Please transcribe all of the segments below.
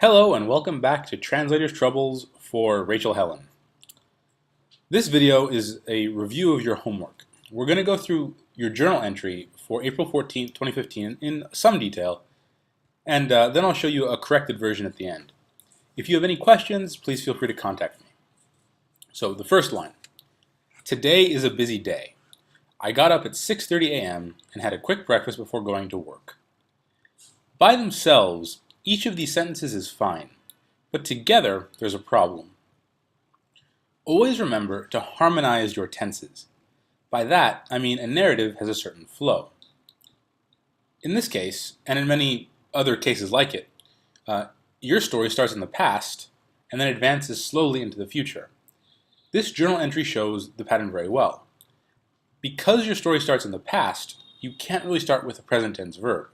Hello and welcome back to Translator's Troubles for Rachel Helen. This video is a review of your homework. We're going to go through your journal entry for April 14th, 2015 in some detail, and then I'll show you a corrected version at the end. If you have any questions, please feel free to contact me. So the first line, today is a busy day. I got up at 6:30 a.m. and had a quick breakfast before going to work. By themselves, each of these sentences is fine, but together there's a problem. Always remember to harmonize your tenses. By that, I mean a narrative has a certain flow. In this case, and in many other cases like it, your story starts in the past and then advances slowly into the future. This journal entry shows the pattern very well. Because your story starts in the past, you can't really start with a present tense verb.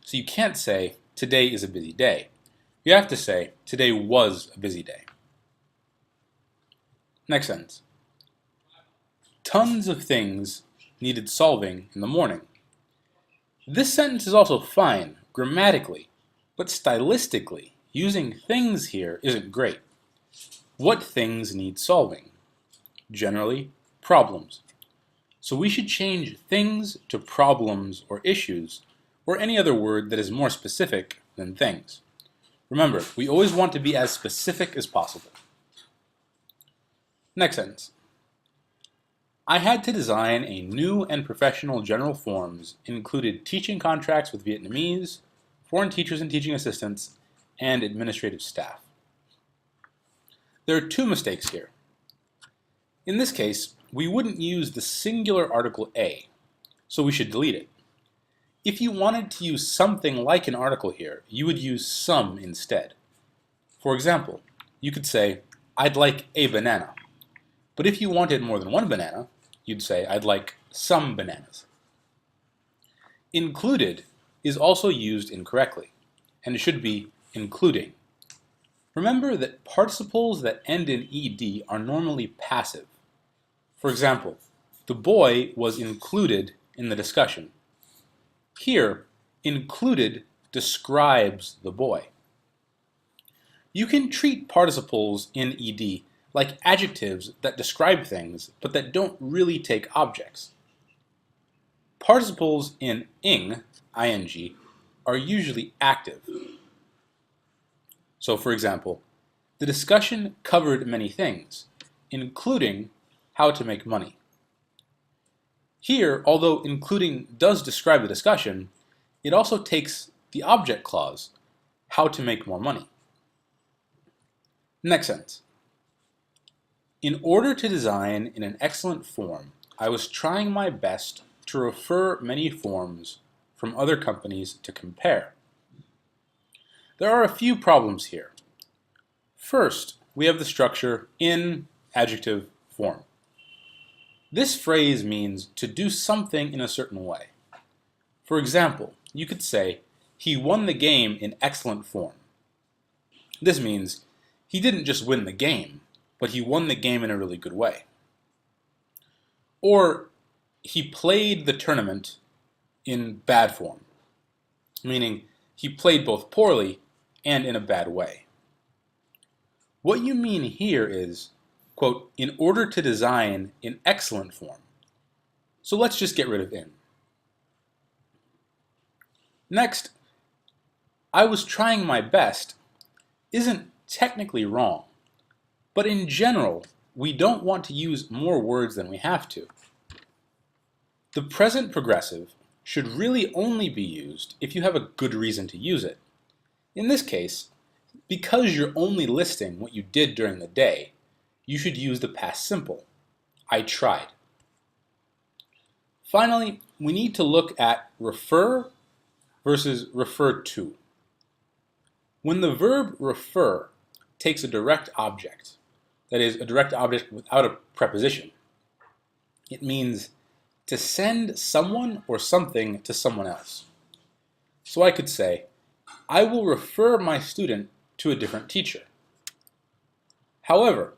So you can't say, today is a busy day. You have to say, today was a busy day. Next sentence. Tons of things needed solving in the morning. This sentence is also fine, grammatically, but stylistically, using things here isn't great. What things need solving? Generally, problems. So we should change things to problems or issues, or any other word that is more specific than things. Remember, we always want to be as specific as possible. Next sentence. I had to design a new and professional general forms, included teaching contracts with Vietnamese, foreign teachers and teaching assistants, and administrative staff. There are two mistakes here. In this case, we wouldn't use the singular article a, so we should delete it. If you wanted to use something like an article here, you would use some instead. For example, you could say, I'd like a banana. But if you wanted more than one banana, you'd say, I'd like some bananas. Included is also used incorrectly, and it should be including. Remember that participles that end in ed are normally passive. For example, the boy was included in the discussion. Here, included describes the boy. You can treat participles in ed like adjectives that describe things, but that don't really take objects. Participles in ing, are usually active. So for example, the discussion covered many things, including how to make money. Here, although including does describe the discussion, it also takes the object clause, how to make more money. Next sentence. In order to design in an excellent form, I was trying my best to refer many forms from other companies to compare. There are a few problems here. First, we have the structure in adjective form. This phrase means to do something in a certain way. For example, you could say, he won the game in excellent form. This means he didn't just win the game, but he won the game in a really good way. Or he played the tournament in bad form, meaning he played both poorly and in a bad way. What you mean here is, quote, in order to design in excellent form. So let's just get rid of in. Next, I was trying my best isn't technically wrong, but in general, we don't want to use more words than we have to. The present progressive should really only be used if you have a good reason to use it. In this case, because you're only listing what you did during the day, you should use the past simple. I tried. Finally, we need to look at refer versus refer to. When the verb refer takes a direct object, that is, a direct object without a preposition, it means to send someone or something to someone else. So I could say, I will refer my student to a different teacher. However,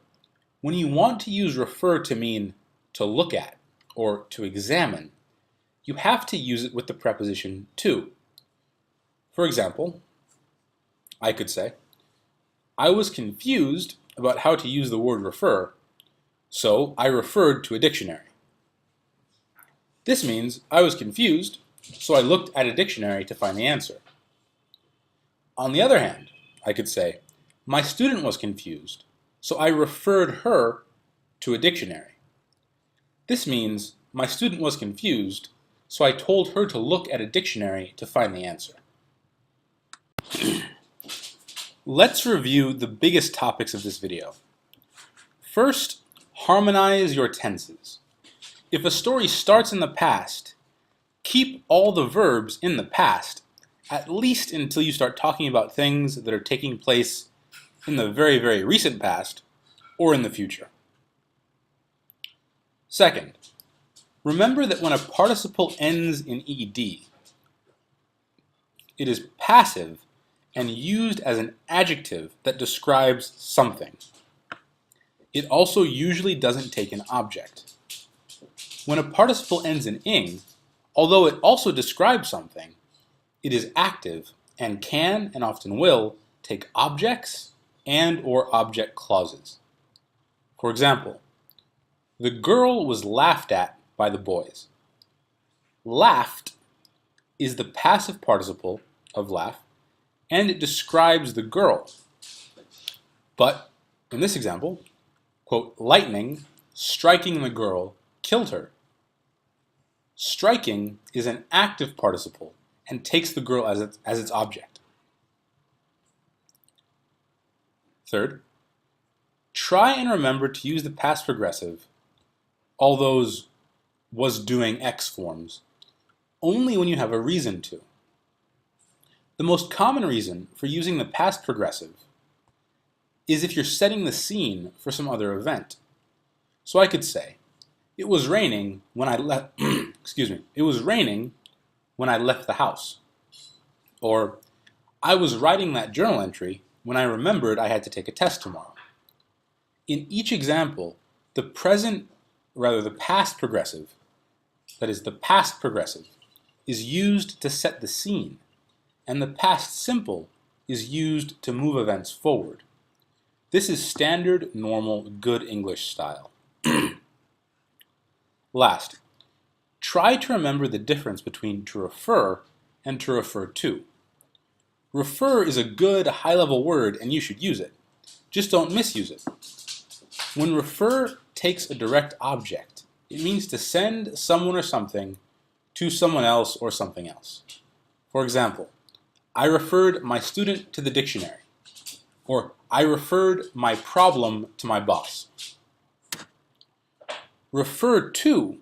when you want to use refer to mean to look at or to examine, you have to use it with the preposition to. For example, I could say, I was confused about how to use the word refer, so I referred to a dictionary. This means I was confused, so I looked at a dictionary to find the answer. On the other hand, I could say, my student was confused, so I referred her to a dictionary. This means my student was confused, so I told her to look at a dictionary to find the answer. Let's review the biggest topics of this video. First, harmonize your tenses. If a story starts in the past, keep all the verbs in the past, at least until you start talking about things that are taking place in the very, very recent past or in the future. Second, remember that when a participle ends in ed, it is passive and used as an adjective that describes something. It also usually doesn't take an object. When a participle ends in ing, although it also describes something, it is active and can, and often will, take objects and or object clauses. For example, the girl was laughed at by the boys. Laughed is the passive participle of laugh, and it describes the girl. But in this example, quote, lightning striking the girl killed her. Striking is an active participle and takes the girl as its object. Third, try and remember to use the past progressive, all those was doing X forms, only when you have a reason to. The most common reason for using the past progressive is if you're setting the scene for some other event. So I could say, it was raining when I left it was raining when I left the house. Or, I was writing that journal entry when I remembered I had to take a test tomorrow. In each example, the past progressive, that is the past progressive, is used to set the scene, and the past simple is used to move events forward. This is standard, normal, good English style. Last, try to remember the difference between to refer and to refer to. Refer is a good, high-level word, and you should use it. Just don't misuse it. When refer takes a direct object, it means to send someone or something to someone else or something else. For example, I referred my student to the dictionary, or I referred my problem to my boss. Refer to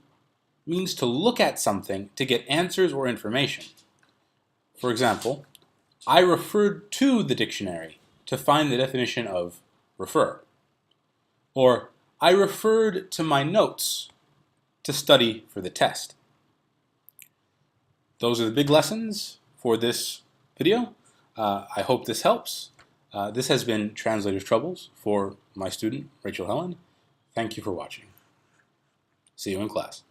means to look at something to get answers or information. For example, I referred to the dictionary to find the definition of refer. Or, I referred to my notes to study for the test. Those are the big lessons for this video. I hope this helps. This has been Translator's Troubles for my student, Rachel Helen. Thank you for watching. See you in class.